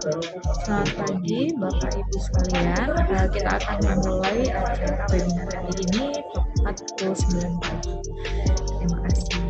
Selamat pagi, Bapak Ibu sekalian. Kita akan memulai acara webinar kali ini tepat pukul 9 pagi. Terima kasih.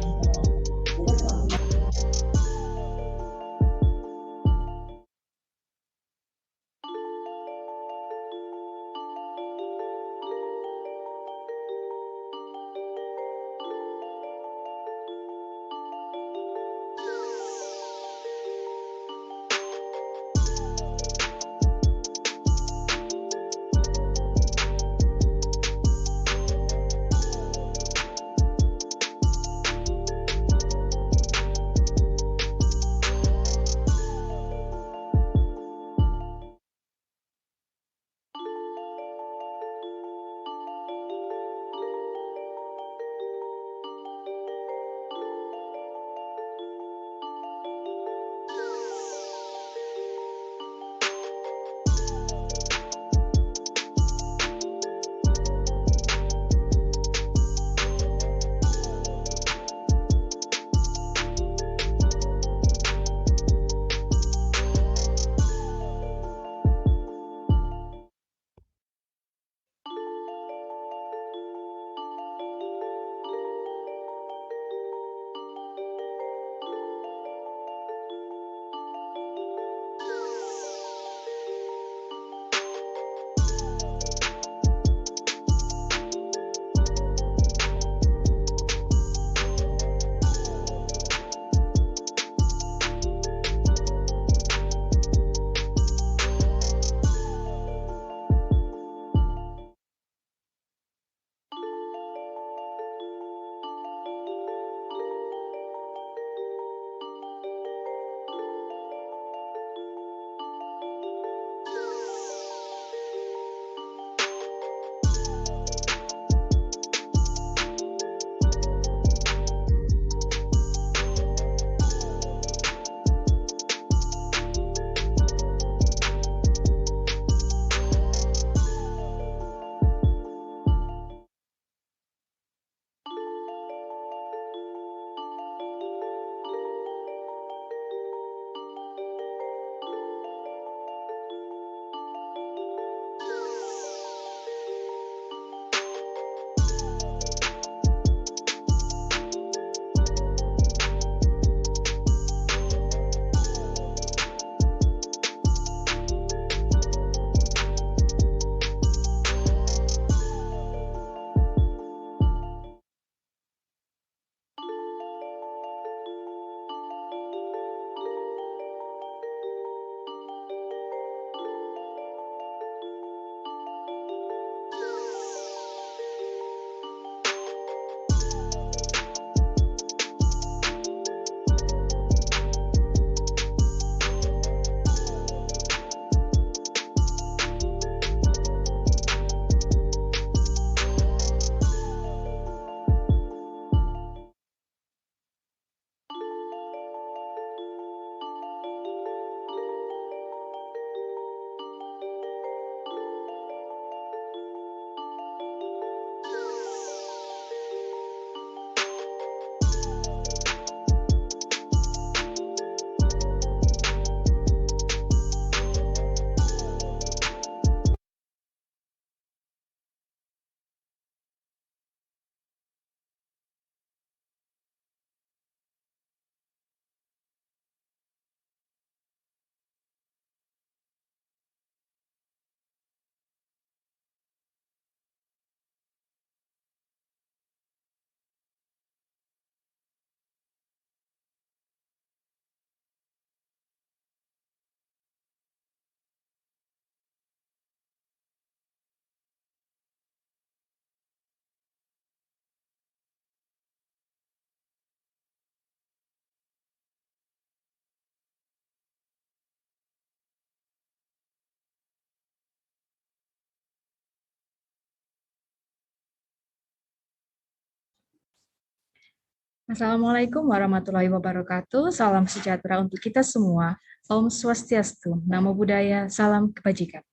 Assalamualaikum warahmatullahi wabarakatuh. Salam sejahtera untuk kita semua. Om Swastiastu, Namo Buddhaya, salam kebajikan.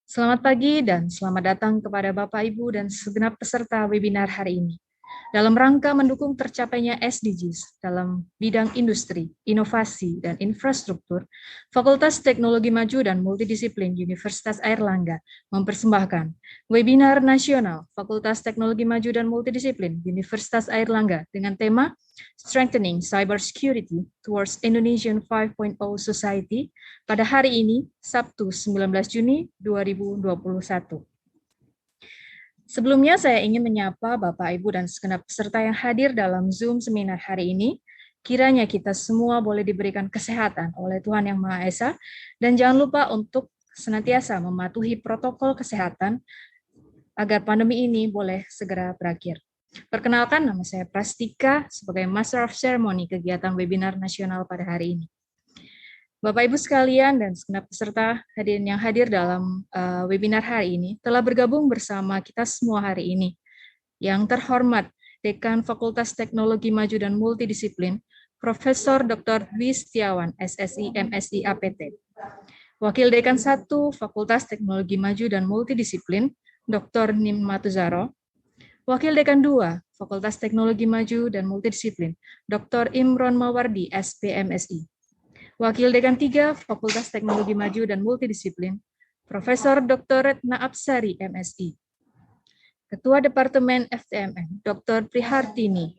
Selamat pagi dan selamat datang kepada Bapak, Ibu, dan segenap peserta webinar hari ini. dalam rangka mendukung tercapainya SDGs dalam bidang industri, inovasi, dan infrastruktur, Fakultas Teknologi Maju dan Multidisiplin Universitas Airlangga mempersembahkan webinar nasional Fakultas Teknologi Maju dan Multidisiplin Universitas Airlangga dengan tema Strengthening Cybersecurity Towards Indonesian 5.0 Society pada hari ini, Sabtu 19 Juni 2021. Sebelumnya saya ingin menyapa Bapak, Ibu, dan segenap peserta yang hadir dalam Zoom seminar hari ini. Kiranya kita semua boleh diberikan kesehatan oleh Tuhan Yang Maha Esa, dan jangan lupa untuk senantiasa mematuhi protokol kesehatan agar pandemi ini boleh segera berakhir. Perkenalkan, nama saya Prastika sebagai Master of Ceremony kegiatan webinar nasional pada hari ini. Bapak Ibu sekalian dan segenap peserta yang hadir dalam webinar hari ini telah bergabung bersama kita semua hari ini. Yang terhormat Dekan Fakultas Teknologi Maju dan Multidisiplin, Profesor Dr. Dwi Setiawan, SSI, MSI, APT. Wakil Dekan 1 Fakultas Teknologi Maju dan Multidisiplin, Dr. Nim Matuzaro. Wakil Dekan 2 Fakultas Teknologi Maju dan Multidisiplin, Dr. Imron Mawardi, SPMSI. Wakil Dekan 3 Fakultas Teknologi Maju dan Multidisiplin, Profesor Dr. Retna Apsari, MSI. Ketua Departemen FTMN, Dr. Prihartini.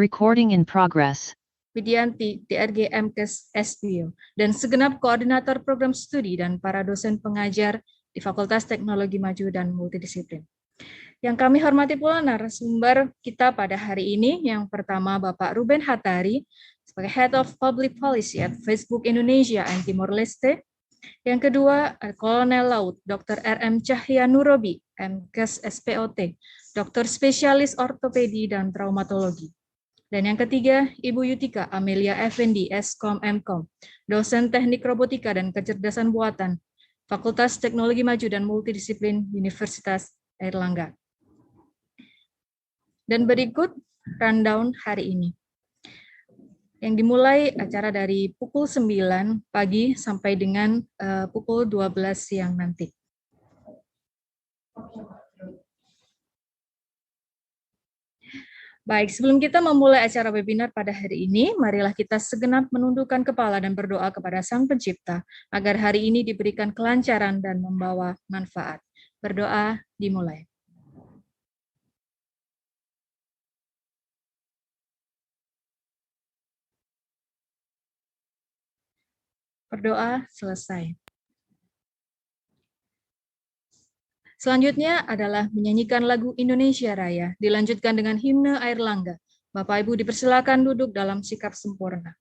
Recording in progress. Widianti, DRG MKes SBO, dan segenap koordinator program studi dan para dosen pengajar di Fakultas Teknologi Maju dan Multidisiplin. Yang kami hormati pula narasumber kita pada hari ini, yang pertama Bapak Ruben Hattari, sebagai Head of Public Policy at Facebook Indonesia and Timor Leste. Yang kedua, Kolonel Laut Dr. RM Cahya Nurobi, MKes SPOT, dokter spesialis ortopedi dan traumatologi. Dan yang ketiga, Ibu Yutika Amelia Effendi, Eskom Mkom, dosen teknik robotika dan kecerdasan buatan, Fakultas Teknologi Maju dan Multidisiplin Universitas Airlangga. Dan berikut rundown hari ini, yang dimulai acara dari pukul 9 pagi sampai dengan pukul 12 siang nanti. Baik, sebelum kita memulai acara webinar pada hari ini, marilah kita segenap menundukkan kepala dan berdoa kepada Sang Pencipta, agar hari ini diberikan kelancaran dan membawa manfaat. Berdoa dimulai. Berdoa selesai. Selanjutnya adalah menyanyikan lagu Indonesia Raya, dilanjutkan dengan himne Airlangga. Bapak Ibu dipersilakan duduk dalam sikap sempurna.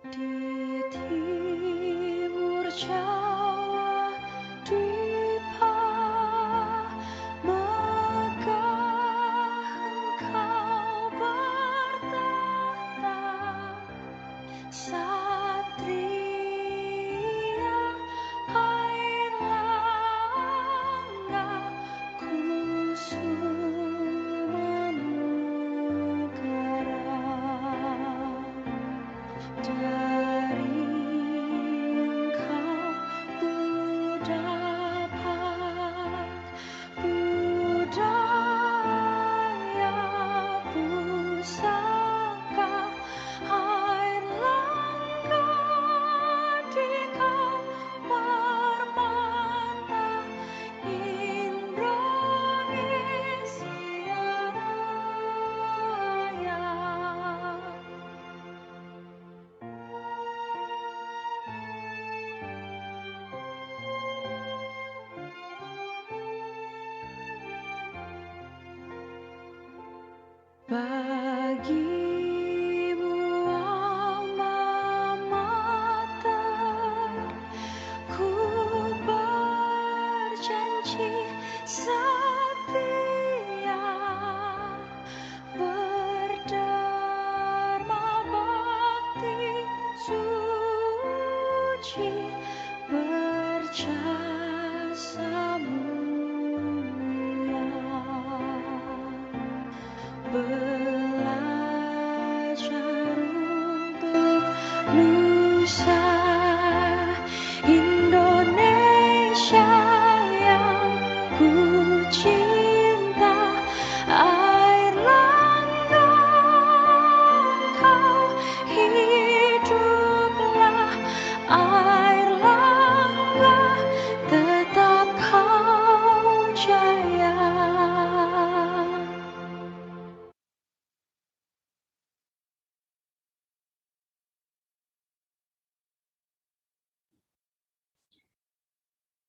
Di timur Jawa Dwipa, megah Engkau bertahta, Satria air langga, Kusuma Negara. Dari Engkau ku dapat budaya pusaka, air langga di kau permata, Indonesia Raya. Bagimu alma mater, ku berjanji setia, berdharma bakti suci, berjasa mulia. Belajar untuk nusa Indonesia yang ku cinta, air langga Engkau hiduplah, air langga tetap kau jaya.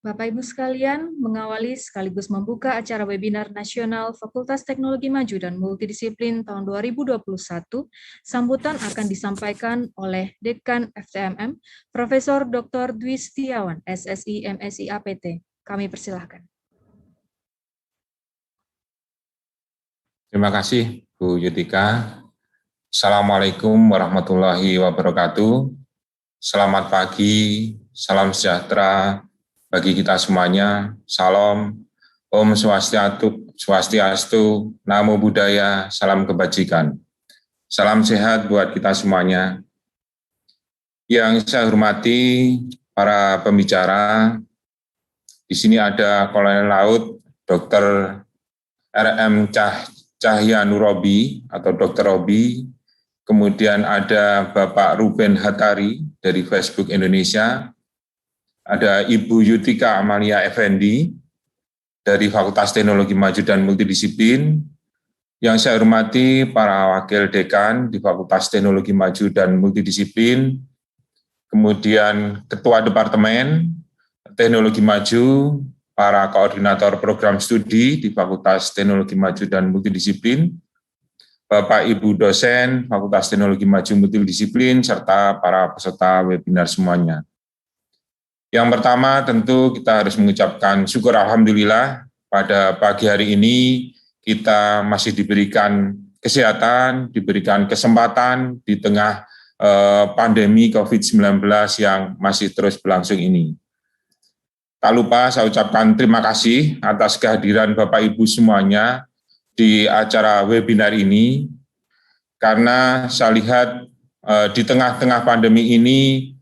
Bapak Ibu sekalian, mengawali sekaligus membuka acara webinar nasional Fakultas Teknologi Maju dan Multidisiplin tahun 2021, sambutan akan disampaikan oleh Dekan FTMM, Profesor Dr. Dwi Setiawan, SSI MSI APT. Kami persilahkan. Terima kasih, Bu Yutika. Assalamualaikum warahmatullahi wabarakatuh. Selamat pagi, salam sejahtera bagi kita semuanya. Salam, Om Swastiastu, Namo Buddhaya, salam kebajikan. Salam sehat buat kita semuanya. Yang saya hormati para pembicara, di sini ada Kolonel Laut Dr. RM Cahya Nurobi atau Dr. Robi, kemudian ada Bapak Ruben Hatari dari Facebook Indonesia, ada Ibu Yutika Amalia Effendi dari Fakultas Teknologi Maju dan Multidisiplin, yang saya hormati para wakil dekan di Fakultas Teknologi Maju dan Multidisiplin, kemudian Ketua Departemen Teknologi Maju, para koordinator program studi di Fakultas Teknologi Maju dan Multidisiplin, Bapak Ibu dosen Fakultas Teknologi Maju Multidisiplin, serta para peserta webinar semuanya. Yang pertama tentu kita harus mengucapkan syukur alhamdulillah pada pagi hari ini kita masih diberikan kesehatan, diberikan kesempatan di tengah pandemi COVID-19 yang masih terus berlangsung ini. Tak lupa saya ucapkan terima kasih atas kehadiran Bapak Ibu semuanya di acara webinar ini, karena saya lihat di tengah-tengah pandemi ini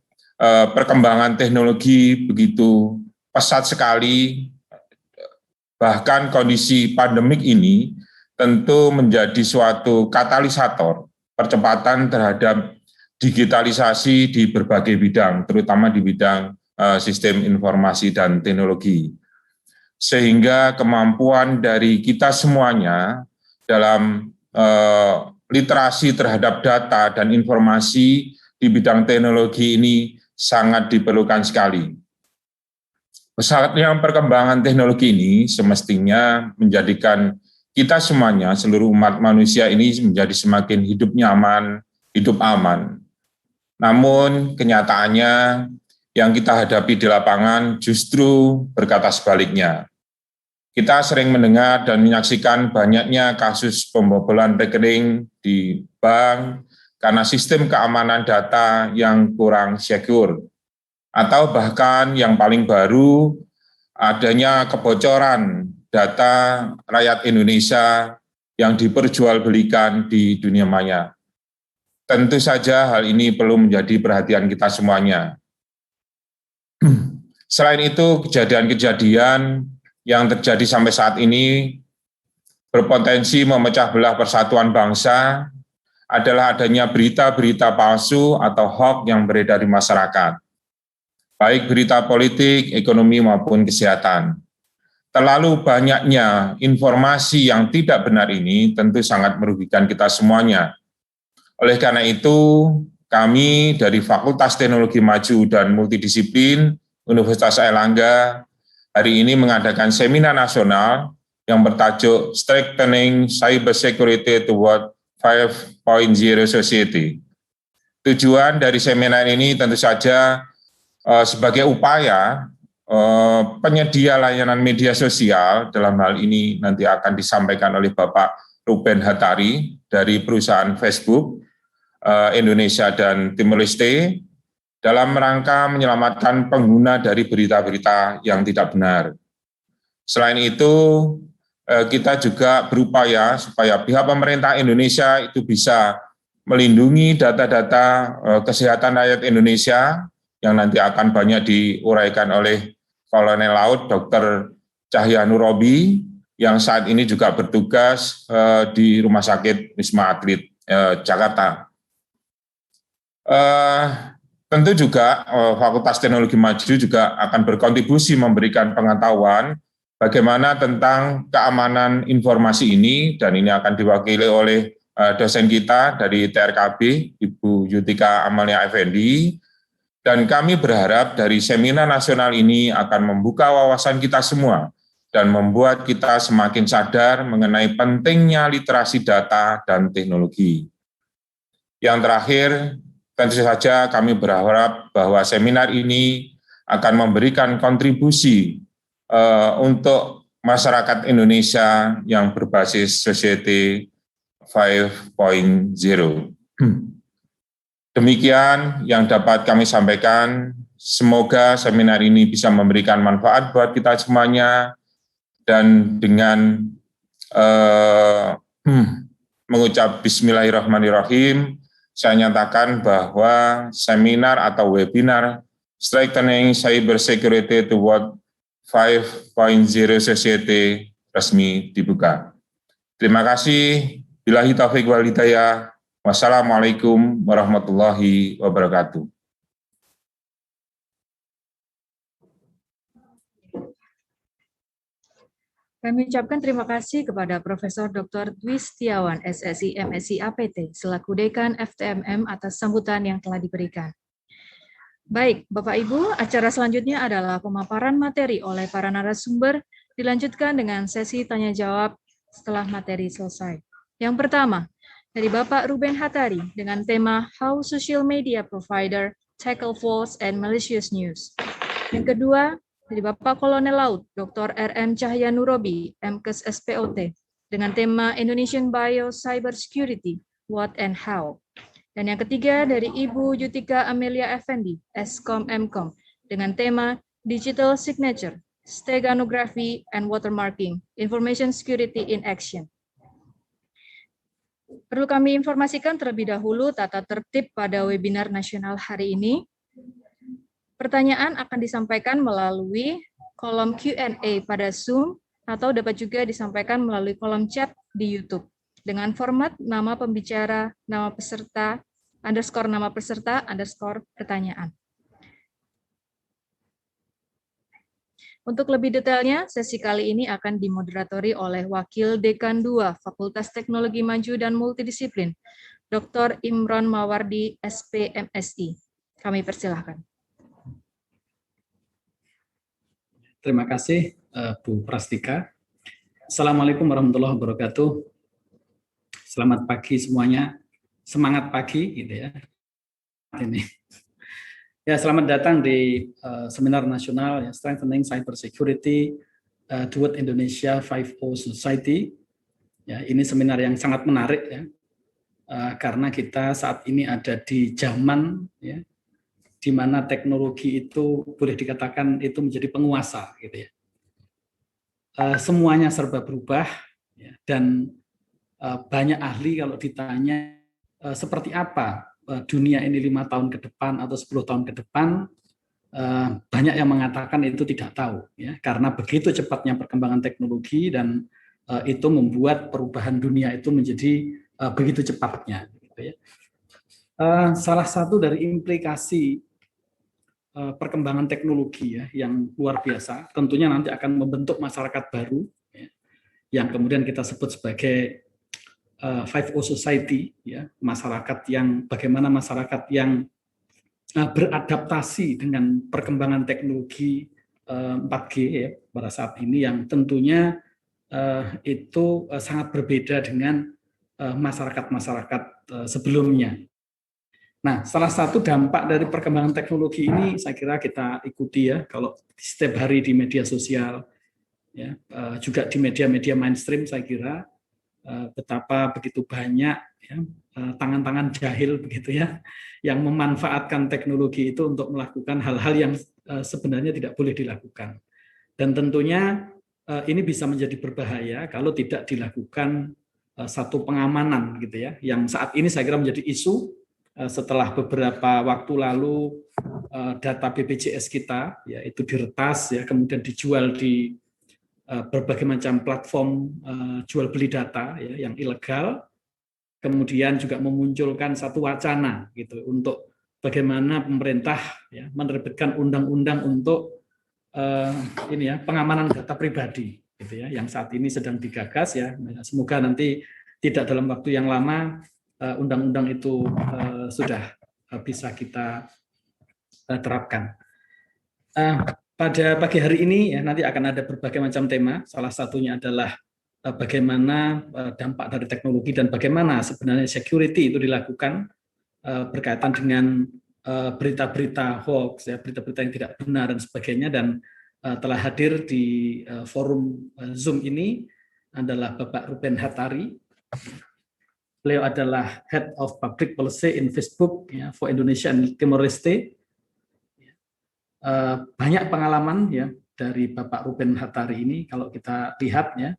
perkembangan teknologi begitu pesat sekali, bahkan kondisi pandemik ini tentu menjadi suatu katalisator percepatan terhadap digitalisasi di berbagai bidang, terutama di bidang sistem informasi dan teknologi. Sehingga kemampuan dari kita semuanya dalam literasi terhadap data dan informasi di bidang teknologi ini sangat diperlukan sekali. Pesatnya perkembangan teknologi ini semestinya menjadikan kita semuanya, seluruh umat manusia ini menjadi semakin hidup nyaman, hidup aman. Namun kenyataannya yang kita hadapi di lapangan justru berkata sebaliknya. Kita sering mendengar dan menyaksikan banyaknya kasus pembobolan rekening di bank karena sistem keamanan data yang kurang secure. Atau bahkan yang paling baru, adanya kebocoran data rakyat Indonesia yang diperjualbelikan di dunia maya. Tentu saja hal ini perlu menjadi perhatian kita semuanya. Selain itu, kejadian-kejadian yang terjadi sampai saat ini berpotensi memecah belah persatuan bangsa adalah adanya berita-berita palsu atau hoax yang beredar di masyarakat, baik berita politik, ekonomi, maupun kesehatan. Terlalu banyaknya informasi yang tidak benar ini tentu sangat merugikan kita semuanya. Oleh karena itu, kami dari Fakultas Teknologi Maju dan Multidisiplin Universitas Airlangga hari ini mengadakan seminar nasional yang bertajuk Strengthening Cybersecurity Toward 5.0 Society. Tujuan dari seminar ini tentu saja sebagai upaya penyedia layanan media sosial, dalam hal ini nanti akan disampaikan oleh Bapak Ruben Hattari dari perusahaan Facebook Indonesia dan Timor Leste, dalam rangka menyelamatkan pengguna dari berita-berita yang tidak benar. Selain itu, kita juga berupaya supaya pihak pemerintah Indonesia itu bisa melindungi data-data kesehatan rakyat Indonesia yang nanti akan banyak diuraikan oleh Kolonel Laut Dr. Cahya Nurobi yang saat ini juga bertugas di Rumah Sakit Wisma Atlet Jakarta. Tentu juga Fakultas Teknologi Maju juga akan berkontribusi memberikan pengetahuan bagaimana tentang keamanan informasi ini, dan ini akan diwakili oleh dosen kita dari TRKB, Ibu Yutika Amalia Effendi, dan kami berharap dari seminar nasional ini akan membuka wawasan kita semua dan membuat kita semakin sadar mengenai pentingnya literasi data dan teknologi. Yang terakhir, tentu saja kami berharap bahwa seminar ini akan memberikan kontribusi untuk masyarakat Indonesia yang berbasis Society 5.0. Demikian yang dapat kami sampaikan. Semoga seminar ini bisa memberikan manfaat buat kita semuanya, dan dengan mengucap Bismillahirrahmanirrahim, saya nyatakan bahwa seminar atau webinar Strengthening Cybersecurity Toward 5.0 Society resmi dibuka. Terima kasih. Billahi taufiq wal hidayah. Wassalamualaikum warahmatullahi wabarakatuh. Kami ucapkan terima kasih kepada Profesor Dr. Dwi Setiawan, SSI MSI APT, selaku Dekan FTMM atas sambutan yang telah diberikan. Baik, Bapak Ibu, acara selanjutnya adalah pemaparan materi oleh para narasumber, dilanjutkan dengan sesi tanya-jawab setelah materi selesai. Yang pertama, dari Bapak Ruben Hattari dengan tema How Social Media Provider Tackle False and Malicious News. Yang kedua, dari Bapak Kolonel Laut Dr. R.M. Cahya Nurobi, MKes SPOT, dengan tema Indonesian Bio Cyber Security, What and How. Dan yang ketiga dari Ibu Yutika Amelia Effendi, Eskom Mkom, dengan tema Digital Signature, Steganography and Watermarking, Information Security in Action. Perlu kami informasikan terlebih dahulu tata tertib pada webinar nasional hari ini. Pertanyaan akan disampaikan melalui kolom Q&A pada Zoom atau dapat juga disampaikan melalui kolom chat di YouTube dengan format nama pembicara, nama peserta, nama peserta, pertanyaan. Untuk lebih detailnya, sesi kali ini akan dimoderatori oleh Wakil Dekan 2 Fakultas Teknologi Maju dan Multidisiplin, Dr. Imron Mawardi, SPMSI. Kami persilahkan. Terima kasih, Bu Prastika. Assalamualaikum warahmatullahi wabarakatuh. Selamat pagi semuanya. Semangat pagi, gitu ya. ini. Ya, selamat datang di seminar nasional ya, Strengthening Cybersecurity Toward Indonesia 5.0 Society. Ya, ini seminar yang sangat menarik ya, karena kita saat ini ada di zaman ya, di mana teknologi itu boleh dikatakan itu menjadi penguasa, gitu ya. Semuanya serba berubah ya, dan banyak ahli kalau ditanya seperti apa dunia ini 5 tahun ke depan atau 10 tahun ke depan, banyak yang mengatakan itu tidak tahu ya, karena begitu cepatnya perkembangan teknologi dan itu membuat perubahan dunia itu menjadi begitu cepatnya, gitu ya. Salah satu dari implikasi perkembangan teknologi ya yang luar biasa tentunya nanti akan membentuk masyarakat baru ya, yang kemudian kita sebut sebagai 5.0 Society ya, masyarakat yang bagaimana masyarakat yang beradaptasi dengan perkembangan teknologi 4G ya pada saat ini, yang tentunya itu sangat berbeda dengan masyarakat-masyarakat sebelumnya. Nah, salah satu dampak dari perkembangan teknologi ini saya kira kita ikuti ya, kalau setiap hari di media sosial, ya, juga di media-media mainstream saya kira betapa begitu banyak ya, tangan-tangan jahil begitu ya, yang memanfaatkan teknologi itu untuk melakukan hal-hal yang sebenarnya tidak boleh dilakukan. Dan tentunya ini bisa menjadi berbahaya kalau tidak dilakukan satu pengamanan gitu ya, yang saat ini saya kira menjadi isu. Setelah beberapa waktu lalu data BPJS kita ya itu diretas ya, kemudian dijual di berbagai macam platform jual beli data ya yang ilegal, kemudian juga memunculkan satu wacana gitu untuk bagaimana pemerintah ya menerbitkan undang-undang untuk ini ya pengamanan data pribadi gitu ya, yang saat ini sedang digagas ya. Semoga nanti tidak dalam waktu yang lama undang-undang itu sudah bisa kita terapkan. Pada pagi hari ini ya nanti akan ada berbagai macam tema. Salah satunya adalah bagaimana dampak dari teknologi dan bagaimana sebenarnya security itu dilakukan berkaitan dengan berita-berita hoax, ya, berita-berita yang tidak benar dan sebagainya. Dan telah hadir di forum Zoom ini adalah Bapak Ruben Hattari. Beliau adalah Head of Public Policy in Facebook ya, for Indonesia and Timor Leste. Banyak pengalaman ya dari Bapak Ruben Hattari ini. Kalau kita lihat ya,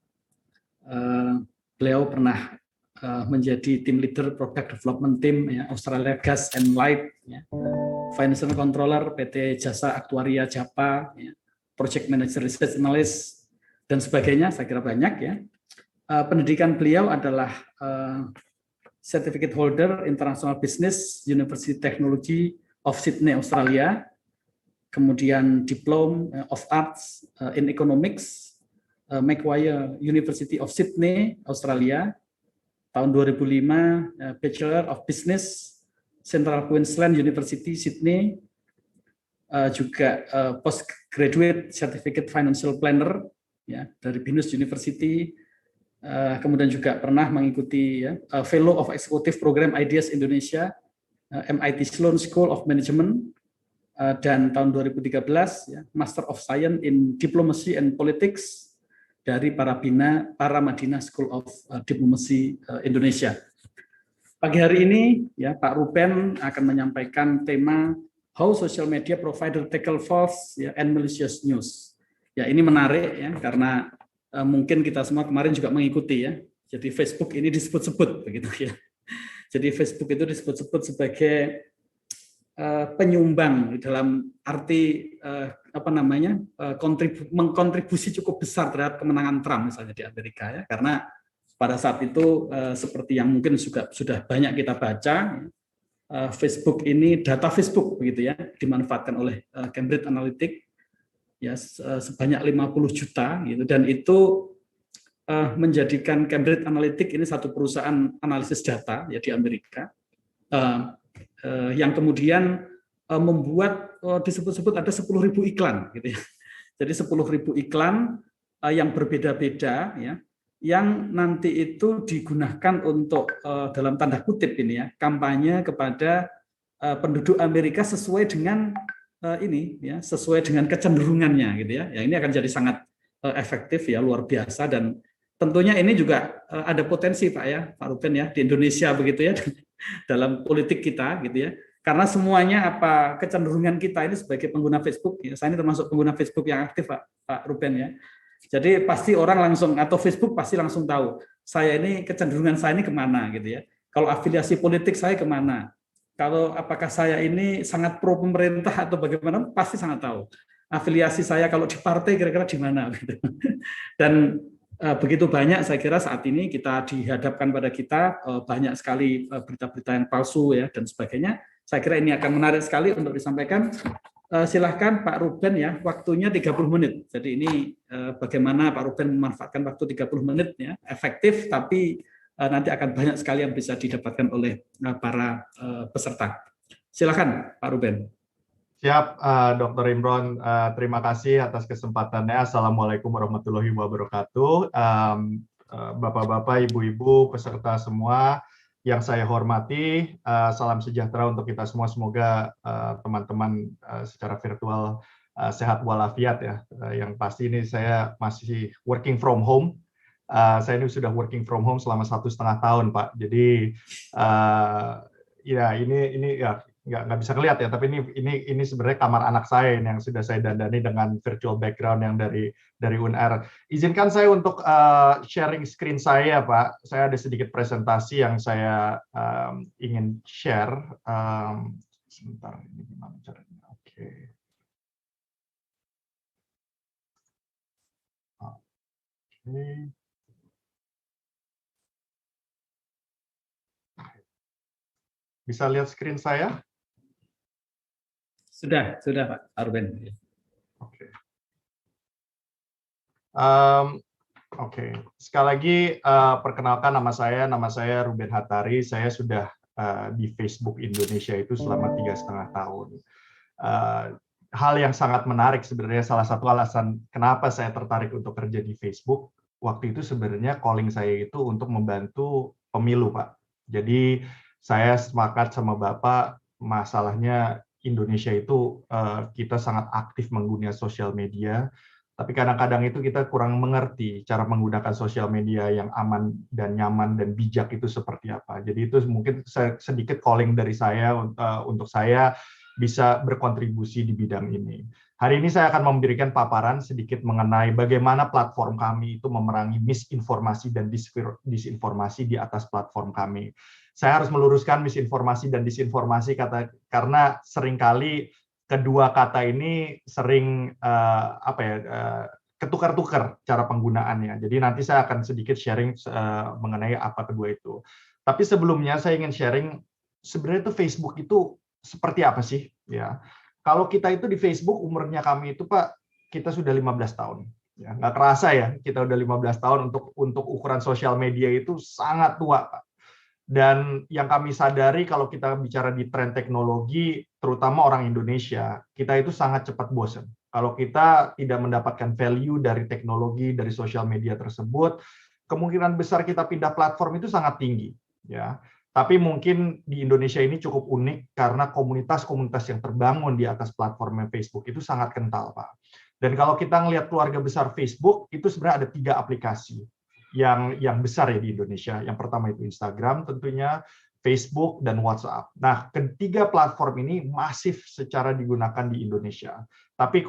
beliau pernah menjadi tim leader Product Development Team ya, Australia Gas and Light, ya, Financial Controller PT Jasa Aktuaria Japa, ya, Project Manager Research Analyst dan sebagainya. Saya kira banyak ya. Pendidikan beliau adalah Certificate Holder International Business University Technology of Sydney, Australia. Kemudian Diploma of Arts in Economics, Macquarie University of Sydney, Australia. Tahun 2005, Bachelor of Business, Central Queensland University, Sydney. Juga Postgraduate Certificate Financial Planner ya, dari Binus University. Kemudian juga pernah mengikuti ya, Fellow of Executive Program Ideas Indonesia, MIT Sloan School of Management, dan tahun 2013 ya, Master of Science in Diplomacy and Politics dari Paramadina School of Diplomacy Indonesia. Pagi hari ini ya Pak Ruben akan menyampaikan tema How Social Media Provider Tackle False ya, and Malicious News. Ya ini menarik ya karena mungkin kita semua kemarin juga mengikuti ya. Jadi Facebook ini disebut-sebut begitu ya. Jadi Facebook itu disebut-sebut sebagai penyumbang dalam arti mengkontribusi cukup besar terhadap kemenangan Trump misalnya di Amerika ya, karena pada saat itu seperti yang mungkin juga sudah banyak kita baca, Facebook ini data Facebook begitu ya dimanfaatkan oleh Cambridge Analytica ya sebanyak 50 juta gitu, dan itu menjadikan Cambridge Analytica ini satu perusahaan analisis data ya di Amerika. Yang kemudian membuat disebut-sebut ada 10.000 iklan gitu ya. Jadi 10.000 iklan yang berbeda-beda ya, yang nanti itu digunakan untuk dalam tanda kutip ini ya, kampanye kepada penduduk Amerika sesuai dengan ini ya, sesuai dengan kecenderungannya gitu ya. Ya ini akan jadi sangat efektif ya, luar biasa, dan tentunya ini juga ada potensi Pak ya, Pak Ruben ya, di Indonesia begitu ya, dalam politik kita gitu ya. Karena semuanya apa kecenderungan kita ini sebagai pengguna Facebook ya, saya ini termasuk pengguna Facebook yang aktif Pak Ruben ya. Jadi pasti orang langsung, atau Facebook pasti langsung tahu saya ini kecenderungan saya ini kemana gitu ya. Kalau afiliasi politik saya kemana. Kalau apakah saya ini sangat pro pemerintah atau bagaimana, pasti sangat tahu. Afiliasi saya kalau di partai kira-kira di mana gitu. Dan begitu banyak saya kira saat ini kita dihadapkan pada kita banyak sekali berita-berita yang palsu ya dan sebagainya. Saya kira ini akan menarik sekali untuk disampaikan. Silahkan Pak Ruben ya, waktunya 30 menit. Jadi ini bagaimana Pak Ruben memanfaatkan waktu 30 menit ya, efektif tapi nanti akan banyak sekali yang bisa didapatkan oleh para peserta. Silakan Pak Ruben. Siap, Dr. Imron. Terima kasih atas kesempatannya. Assalamualaikum warahmatullahi wabarakatuh. Bapak-bapak, ibu-ibu, peserta semua yang saya hormati, salam sejahtera untuk kita semua. Semoga teman-teman secara virtual sehat walafiat ya. Yang pasti ini saya masih working from home. Saya ini sudah working from home selama 1,5 tahun, Pak. Jadi ya ini ya nggak bisa kelihatan ya, tapi ini sebenarnya kamar anak saya yang sudah saya dandani dengan virtual background yang dari UNR. Izinkan saya untuk sharing screen saya, Pak. Saya ada sedikit presentasi yang saya ingin share. Sebentar, ini gimana caranya? Oke. Bisa lihat screen saya? Sudah Pak Ruben. Oke. Oke. Sekali lagi perkenalkan nama saya Ruben Hattari. Saya sudah di Facebook Indonesia itu selama 3,5 tahun. Hal yang sangat menarik sebenarnya, salah satu alasan kenapa saya tertarik untuk kerja di Facebook, waktu itu sebenarnya calling saya itu untuk membantu pemilu, Pak. Jadi saya sepakat sama Bapak, masalahnya Indonesia itu kita sangat aktif menggunakan sosial media, tapi kadang-kadang itu kita kurang mengerti cara menggunakan sosial media yang aman dan nyaman dan bijak itu seperti apa. Jadi itu mungkin sedikit calling dari saya untuk saya bisa berkontribusi di bidang ini. Hari ini saya akan memberikan paparan sedikit mengenai bagaimana platform kami itu memerangi misinformasi dan disinformasi di atas platform kami. Saya harus meluruskan misinformasi dan disinformasi karena seringkali kedua kata ini sering ketukar-tukar cara penggunaannya. Jadi nanti saya akan sedikit sharing mengenai apa kedua itu. Tapi sebelumnya saya ingin sharing sebenarnya itu Facebook itu seperti apa sih? Ya, kalau kita itu di Facebook umurnya kami itu Pak, kita sudah 15 tahun. Ya, nggak kerasa ya, kita udah 15 tahun untuk ukuran sosial media itu sangat tua Pak. Dan yang kami sadari kalau kita bicara di tren teknologi, terutama orang Indonesia, kita itu sangat cepat bosan. Kalau kita tidak mendapatkan value dari teknologi, dari sosial media tersebut, kemungkinan besar kita pindah platform itu sangat tinggi. Ya. Tapi mungkin di Indonesia ini cukup unik karena komunitas-komunitas yang terbangun di atas platform Facebook itu sangat kental, Pak. Dan kalau kita ngelihat keluarga besar Facebook, itu sebenarnya ada 3 aplikasi yang besar ya di Indonesia. Yang pertama itu Instagram tentunya, Facebook, dan WhatsApp. Nah, ketiga platform ini masif secara digunakan di Indonesia. Tapi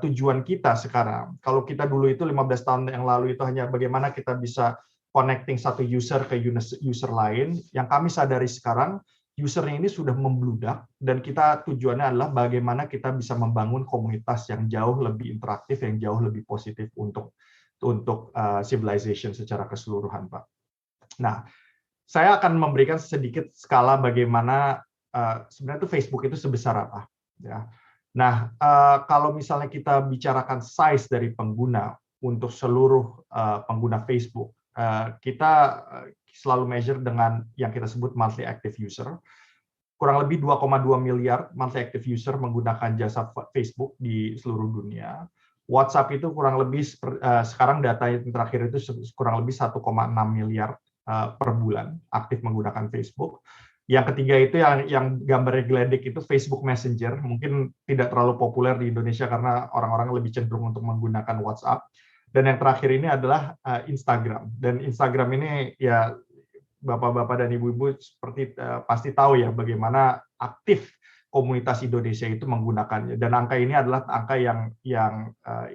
tujuan kita sekarang, kalau kita dulu itu 15 tahun yang lalu itu hanya bagaimana kita bisa connecting satu user ke user lain, yang kami sadari sekarang, usernya ini sudah membludak, dan kita tujuannya adalah bagaimana kita bisa membangun komunitas yang jauh lebih interaktif, yang jauh lebih positif untuk civilization secara keseluruhan, Pak. Nah, saya akan memberikan sedikit skala bagaimana sebenarnya itu Facebook itu sebesar apa. Ya. Nah, kalau misalnya kita bicarakan size dari pengguna untuk seluruh pengguna Facebook, kita selalu measure dengan yang kita sebut monthly active user. Kurang lebih 2,2 miliar monthly active user menggunakan jasa Facebook di seluruh dunia. WhatsApp itu kurang lebih sekarang data yang terakhir itu kurang lebih 1,6 miliar per bulan aktif menggunakan Facebook. Yang ketiga itu yang gambarnya geledek itu Facebook Messenger, mungkin tidak terlalu populer di Indonesia karena orang-orang lebih cenderung untuk menggunakan WhatsApp. Dan yang terakhir ini adalah Instagram. Dan Instagram ini ya bapak-bapak dan ibu-ibu seperti pasti tahu ya bagaimana aktif komunitas Indonesia itu menggunakannya. Dan angka ini adalah angka yang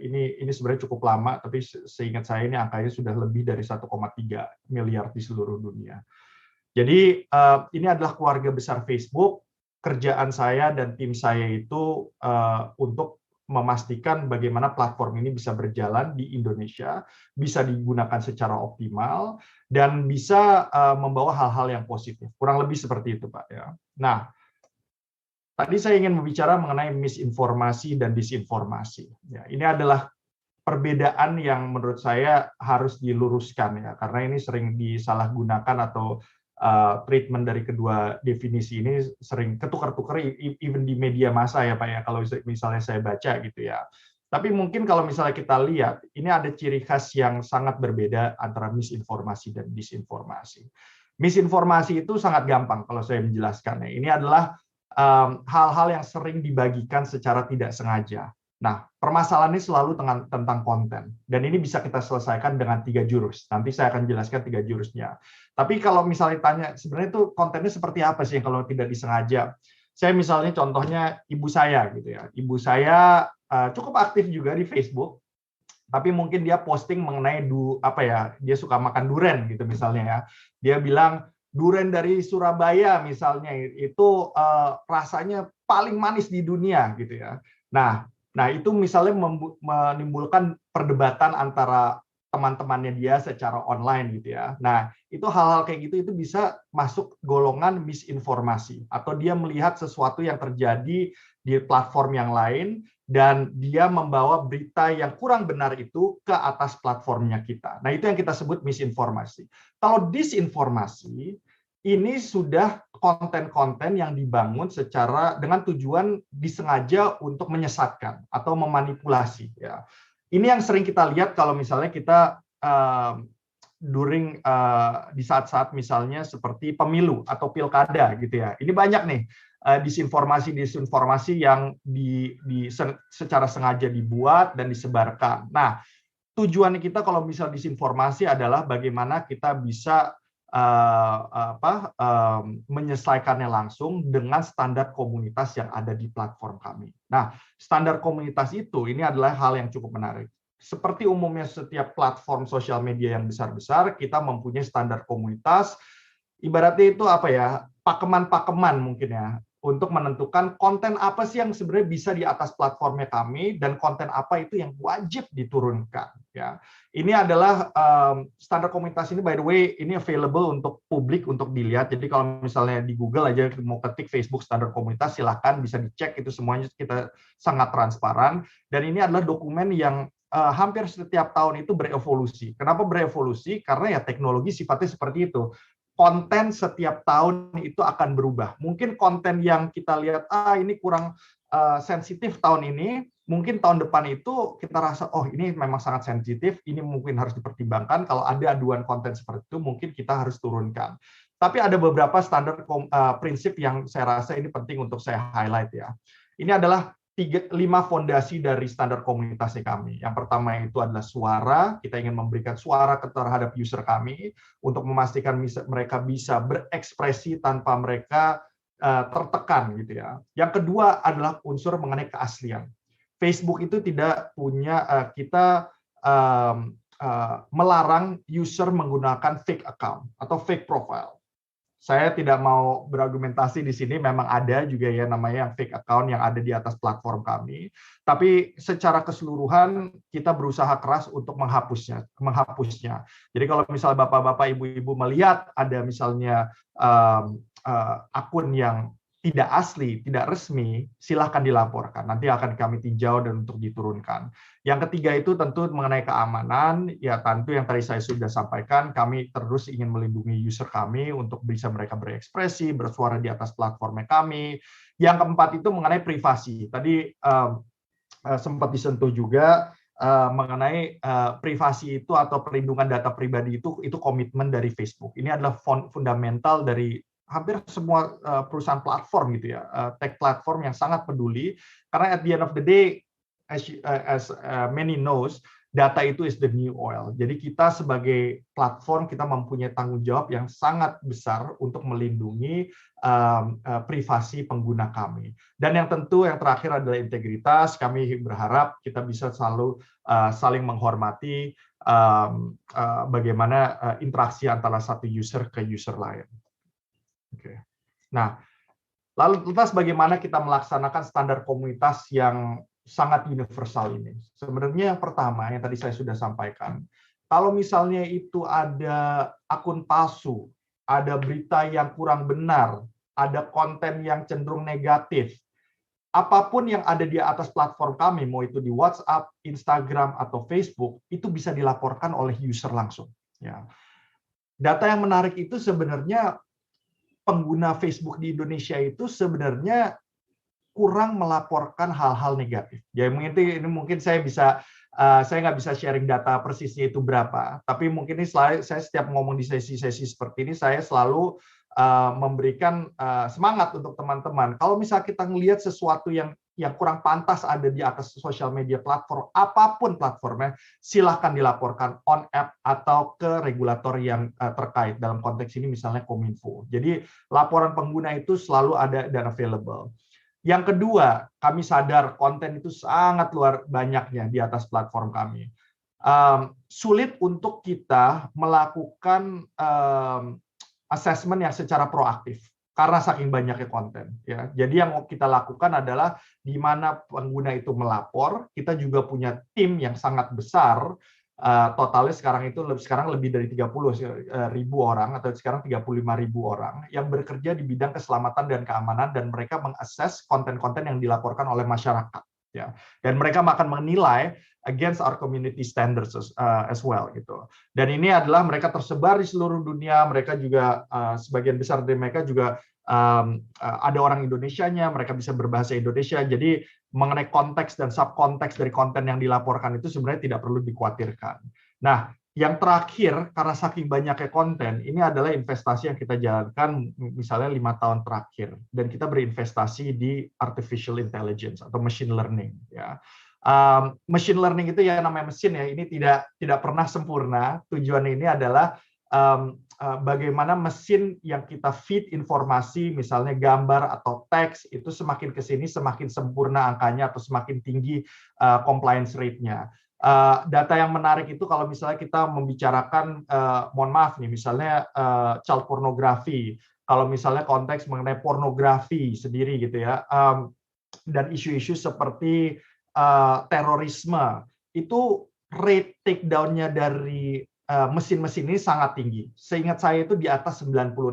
ini sebenarnya cukup lama, tapi seingat saya ini angkanya sudah lebih dari 1,3 miliar di seluruh dunia. Jadi ini adalah keluarga besar Facebook. Kerjaan saya dan tim saya itu untuk memastikan bagaimana platform ini bisa berjalan di Indonesia, bisa digunakan secara optimal, dan bisa membawa hal-hal yang positif. Kurang lebih seperti itu, Pak. Ya. Nah, tadi saya ingin berbicara mengenai misinformasi dan disinformasi. Ya, ini adalah perbedaan yang menurut saya harus diluruskan ya, karena ini sering disalahgunakan atau treatment dari kedua definisi ini sering ketukar-tukar even di media massa ya Pak ya, kalau misalnya saya baca gitu ya. Tapi mungkin kalau misalnya kita lihat, ini ada ciri khas yang sangat berbeda antara misinformasi dan disinformasi. Misinformasi itu sangat gampang kalau saya menjelaskannya. Ini adalah hal-hal yang sering dibagikan secara tidak sengaja. Nah, permasalahannya selalu tentang konten. Dan ini bisa kita selesaikan dengan 3 jurus. Nanti saya akan jelaskan 3 jurusnya. Tapi kalau misalnya tanya, sebenarnya itu kontennya seperti apa sih kalau tidak disengaja? Saya misalnya contohnya ibu saya gitu ya. Ibu saya cukup aktif juga di Facebook, tapi mungkin dia posting mengenai dia suka makan durian gitu misalnya ya. Dia bilang durian dari Surabaya misalnya itu rasanya paling manis di dunia gitu ya. Nah, itu misalnya menimbulkan perdebatan antara teman-temannya dia secara online gitu ya. Nah, itu hal-hal kayak gitu itu bisa masuk golongan misinformasi atau dia melihat sesuatu yang terjadi di platform yang lain dan dia membawa berita yang kurang benar itu ke atas platformnya kita. Nah, itu yang kita sebut misinformasi. Kalau disinformasi ini sudah konten-konten yang dibangun dengan tujuan disengaja untuk menyesatkan atau memanipulasi. Ya. Ini yang sering kita lihat kalau misalnya kita di saat-saat misalnya seperti pemilu atau pilkada gitu ya. Ini banyak nih disinformasi yang secara sengaja dibuat dan disebarkan. Nah, tujuan kita kalau misal disinformasi adalah bagaimana kita bisa menyelesaikannya langsung dengan standar komunitas yang ada di platform kami. Nah, standar komunitas itu ini adalah hal yang cukup menarik. Seperti umumnya setiap platform sosial media yang besar-besar, kita mempunyai standar komunitas. Ibaratnya itu pakeman-pakeman mungkin ya, untuk menentukan konten apa sih yang sebenarnya bisa di atas platformnya kami dan konten apa itu yang wajib diturunkan ya. Ini adalah standar komunitas ini, by the way, ini available untuk publik untuk dilihat. Jadi kalau misalnya di Google aja mau ketik Facebook standar komunitas, silahkan bisa dicek, itu semuanya kita sangat transparan. Dan ini adalah dokumen yang hampir setiap tahun itu berevolusi. Kenapa berevolusi? Karena ya teknologi sifatnya seperti itu. Konten setiap tahun itu akan berubah. Mungkin konten yang kita lihat, ini kurang sensitif tahun ini, mungkin tahun depan itu kita rasa, oh ini memang sangat sensitif, ini mungkin harus dipertimbangkan, kalau ada aduan konten seperti itu, mungkin kita harus turunkan. Tapi ada beberapa standar prinsip yang saya rasa ini penting untuk saya highlight ya. Ini adalah 5 fondasi dari standar komunitasnya kami. Yang pertama itu adalah suara. Kita ingin memberikan suara terhadap user kami untuk memastikan mereka bisa berekspresi tanpa mereka tertekan gitu ya. Yang kedua adalah unsur mengenai keaslian. Facebook itu tidak punya kita melarang user menggunakan fake account atau fake profile. Saya tidak mau berargumentasi di sini, memang ada juga ya namanya yang fake account yang ada di atas platform kami. Tapi secara keseluruhan kita berusaha keras untuk menghapusnya. Jadi kalau misalnya bapak-bapak, ibu-ibu melihat ada misalnya akun yang tidak asli, tidak resmi, silahkan dilaporkan. Nanti akan kami tinjau dan untuk diturunkan. Yang ketiga itu tentu mengenai keamanan, ya tentu yang tadi saya sudah sampaikan, kami terus ingin melindungi user kami untuk bisa mereka berekspresi, bersuara di atas platformnya kami. Yang keempat itu mengenai privasi. Tadi sempat disentuh juga mengenai privasi itu atau perlindungan data pribadi itu komitmen dari Facebook. Ini adalah fundamental dari hampir semua perusahaan platform gitu ya, tech platform yang sangat peduli, karena at the end of the day, as many knows, data itu is the new oil. Jadi kita sebagai platform, kita mempunyai tanggung jawab yang sangat besar untuk melindungi privasi pengguna kami. Dan yang tentu yang terakhir adalah integritas. Kami berharap kita bisa selalu saling menghormati bagaimana interaksi antara satu user ke user lain. Oke. Nah, lalu lantas bagaimana kita melaksanakan standar komunitas yang sangat universal ini? Sebenarnya yang pertama yang tadi saya sudah sampaikan, kalau misalnya itu ada akun palsu, ada berita yang kurang benar, ada konten yang cenderung negatif, apapun yang ada di atas platform kami, mau itu di WhatsApp, Instagram, atau Facebook, itu bisa dilaporkan oleh user langsung. Ya. Data yang menarik itu sebenarnya pengguna Facebook di Indonesia itu sebenarnya kurang melaporkan hal-hal negatif. Ya mungkin saya nggak bisa sharing data persisnya itu berapa, tapi mungkin ini saya setiap ngomong di sesi-sesi seperti ini, saya selalu memberikan semangat untuk teman-teman. Kalau misalnya kita ngelihat sesuatu yang kurang pantas ada di atas sosial media platform, apapun platformnya, silahkan dilaporkan on app atau ke regulator yang terkait. Dalam konteks ini misalnya Kominfo. Jadi laporan pengguna itu selalu ada dan available. Yang kedua, kami sadar konten itu sangat luar banyaknya di atas platform kami. Sulit untuk kita melakukan assessment yang secara proaktif karena saking banyaknya konten. Ya. Jadi yang kita lakukan adalah di mana pengguna itu melapor, kita juga punya tim yang sangat besar. Totalnya sekarang lebih dari 30.000 orang atau sekarang 35.000 orang yang bekerja di bidang keselamatan dan keamanan, dan mereka mengakses konten-konten yang dilaporkan oleh masyarakat. Ya. Dan mereka akan menilai against our community standards as well gitu. Dan ini adalah mereka tersebar di seluruh dunia. Mereka juga sebagian besar dari mereka juga ada orang Indonesianya, mereka bisa berbahasa Indonesia. Jadi mengenai konteks dan subkonteks dari konten yang dilaporkan itu sebenarnya tidak perlu dikhawatirkan. Nah, yang terakhir, karena saking banyaknya konten, ini adalah investasi yang kita jalankan misalnya 5 tahun terakhir, dan kita berinvestasi di artificial intelligence atau machine learning. Ya. Machine learning itu ya namanya mesin ya, ini tidak pernah sempurna. Tujuannya ini adalah bagaimana mesin yang kita feed informasi, misalnya gambar atau teks, itu semakin ke sini semakin sempurna angkanya atau semakin tinggi compliance rate-nya. Data yang menarik itu kalau misalnya kita membicarakan, mohon maaf nih, misalnya child pornography, kalau misalnya konteks mengenai pornografi sendiri gitu ya, dan isu-isu seperti terorisme, itu rate takedown-nya dari mesin-mesin ini sangat tinggi. Seingat saya itu di atas 96%.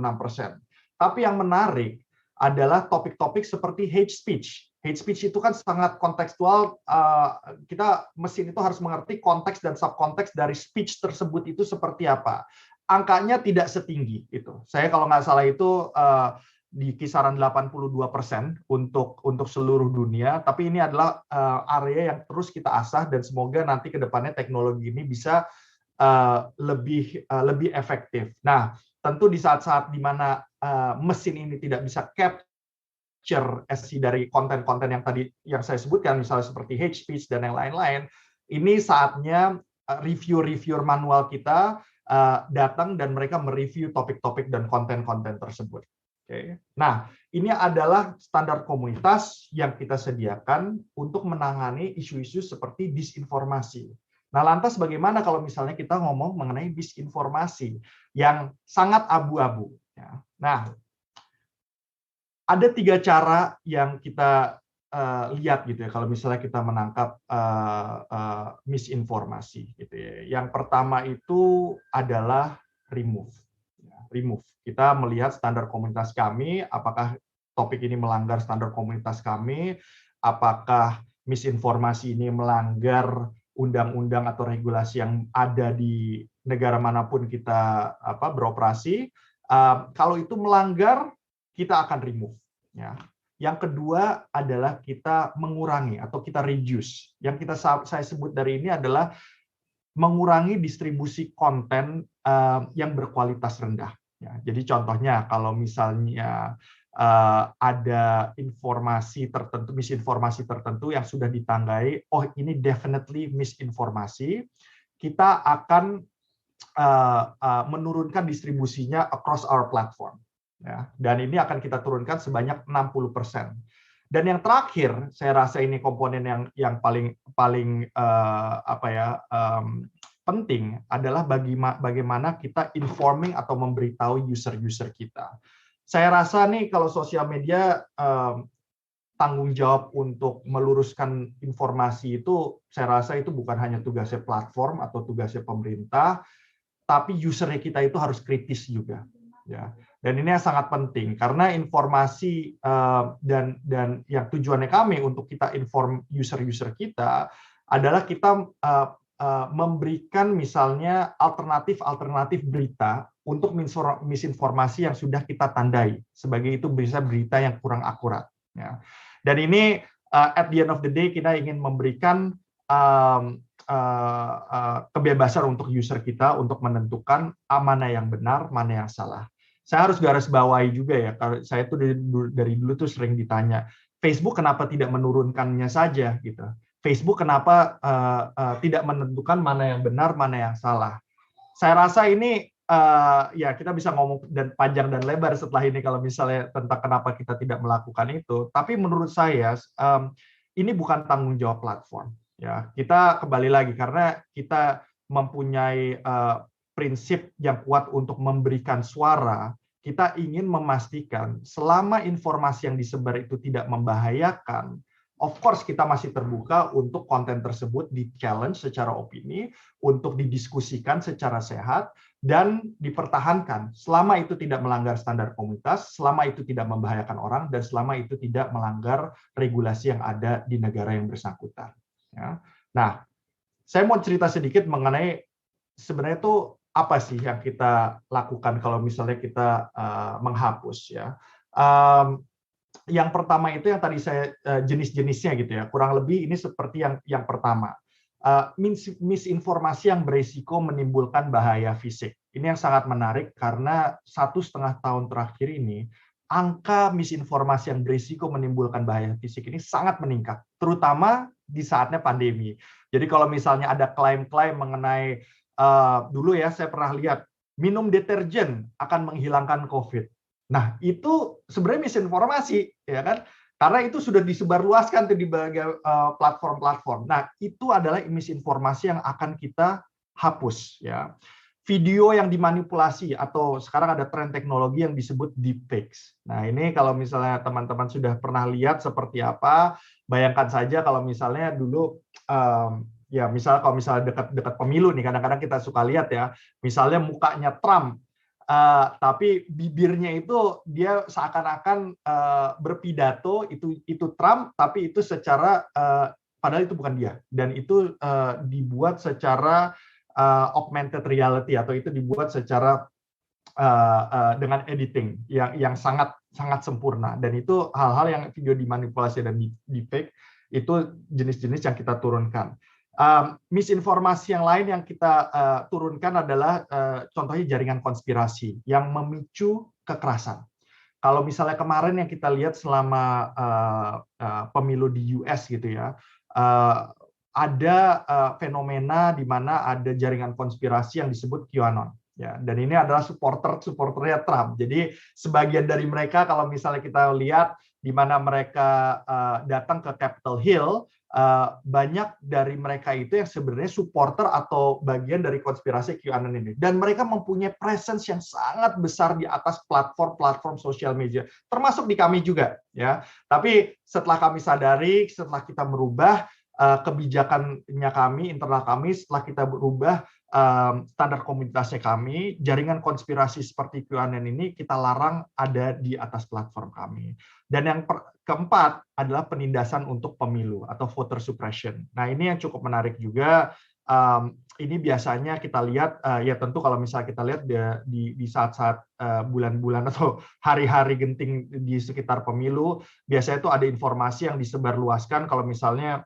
Tapi yang menarik adalah topik-topik seperti hate speech. Hate speech itu kan sangat kontekstual. Mesin itu harus mengerti konteks dan subkonteks dari speech tersebut itu seperti apa. Angkanya tidak setinggi itu. Saya kalau nggak salah itu di kisaran 82% untuk seluruh dunia. Tapi ini adalah area yang terus kita asah, dan semoga nanti ke depannya teknologi ini bisa lebih efektif. Nah, tentu di saat-saat di mana mesin ini tidak bisa capture esensi dari konten-konten yang saya sebutkan, misalnya seperti hate speech dan yang lain-lain, ini saatnya reviewer manual kita datang dan mereka mereview topik-topik dan konten-konten tersebut. Okay. Nah, ini adalah standar komunitas yang kita sediakan untuk menangani isu-isu seperti disinformasi. Nah, lantas bagaimana kalau misalnya kita ngomong mengenai disinformasi yang sangat abu-abu? Ya. Nah, ada 3 cara yang kita lihat gitu ya, kalau misalnya kita menangkap misinformasi gitu ya. Yang pertama itu adalah remove. Ya, remove. Kita melihat standar komunitas kami, apakah topik ini melanggar standar komunitas kami, apakah misinformasi ini melanggar undang-undang atau regulasi yang ada di negara manapun kita beroperasi. Kalau itu melanggar, kita akan remove. Ya. Yang kedua adalah kita mengurangi atau kita reduce. Yang saya sebut dari ini adalah mengurangi distribusi konten yang berkualitas rendah. Ya, jadi contohnya kalau misalnya ada informasi tertentu, misinformasi tertentu yang sudah ditandai, oh ini definitely misinformasi, kita akan menurunkan distribusinya across our platform. Ya, dan ini akan kita turunkan sebanyak 60%. Dan yang terakhir, saya rasa ini komponen yang paling penting adalah bagaimana kita informing atau memberitahu user-user kita. Saya rasa nih kalau sosial media tanggung jawab untuk meluruskan informasi itu, saya rasa itu bukan hanya tugasnya platform atau tugasnya pemerintah, tapi usernya kita itu harus kritis juga. Ya. Dan ini yang sangat penting karena informasi dan yang tujuannya kami untuk kita inform user-user kita adalah kita memberikan misalnya alternatif berita untuk misinformasi yang sudah kita tandai sebagai itu bisa berita yang kurang akurat. Ya. Dan ini at the end of the day kita ingin memberikan kebebasan untuk user kita untuk menentukan mana yang benar, mana yang salah. Saya harus garis bawahi juga ya, kalau saya tuh dari dulu tuh sering ditanya, Facebook kenapa tidak menurunkannya saja gitu. Facebook kenapa tidak menentukan mana yang benar, mana yang salah. Saya rasa ini ya kita bisa ngomong dan panjang dan lebar setelah ini kalau misalnya tentang kenapa kita tidak melakukan itu. Tapi menurut saya ini bukan tanggung jawab platform. Ya, kita kembali lagi karena kita mempunyai prinsip yang kuat untuk memberikan suara. Kita ingin memastikan selama informasi yang disebar itu tidak membahayakan. Of course kita masih terbuka untuk konten tersebut di-challenge secara opini, untuk didiskusikan secara sehat, dan dipertahankan selama itu tidak melanggar standar komunitas, selama itu tidak membahayakan orang, dan selama itu tidak melanggar regulasi yang ada di negara yang bersangkutan. Ya. Nah, saya mau cerita sedikit mengenai sebenarnya itu apa sih yang kita lakukan kalau misalnya kita menghapus ya. Yang pertama itu yang tadi saya jenis-jenisnya gitu ya, kurang lebih ini seperti yang pertama, misinformasi yang beresiko menimbulkan bahaya fisik. Ini yang sangat menarik karena 1,5 tahun terakhir ini angka misinformasi yang beresiko menimbulkan bahaya fisik ini sangat meningkat, terutama di saatnya pandemi. Jadi kalau misalnya ada klaim-klaim mengenai dulu ya saya pernah lihat minum deterjen akan menghilangkan COVID. Nah, itu sebenarnya misinformasi, ya kan? Karena itu sudah disebarluaskan di berbagai platform-platform. Nah, itu adalah misinformasi yang akan kita hapus, ya. Video yang dimanipulasi atau sekarang ada tren teknologi yang disebut deepfakes. Nah, ini kalau misalnya teman-teman sudah pernah lihat seperti apa, bayangkan saja kalau misalnya dulu ya misalnya kalau misalnya dekat pemilu nih, kadang-kadang kita suka lihat ya, misalnya mukanya Trump, tapi bibirnya itu dia seakan-akan berpidato itu Trump, tapi itu secara padahal itu bukan dia, dan itu dibuat secara augmented reality atau itu dibuat secara dengan editing yang sangat sempurna, dan itu hal-hal yang video dimanipulasi dan deepfake itu jenis-jenis yang kita turunkan. Misinformasi yang lain yang kita turunkan adalah contohnya jaringan konspirasi yang memicu kekerasan. Kalau misalnya kemarin yang kita lihat selama pemilu di US gitu ya, ada fenomena di mana ada jaringan konspirasi yang disebut QAnon. Ya, dan ini adalah supporternya Trump. Jadi sebagian dari mereka kalau misalnya kita lihat di mana mereka datang ke Capitol Hill, banyak dari mereka itu yang sebenarnya supporter atau bagian dari konspirasi QAnon ini, dan mereka mempunyai presence yang sangat besar di atas platform sosial media, termasuk di kami juga ya. Tapi setelah kami sadari, setelah kita merubah kebijakannya kami, internal kami, setelah kita berubah standar komunitasnya kami, jaringan konspirasi seperti QAnon ini kita larang ada di atas platform kami. Dan yang keempat adalah penindasan untuk pemilu atau voter suppression. Nah, ini yang cukup menarik juga. Ini biasanya kita lihat, ya tentu kalau misalnya kita lihat di saat-saat bulan-bulan atau hari-hari genting di sekitar pemilu, biasanya itu ada informasi yang disebarluaskan. Kalau misalnya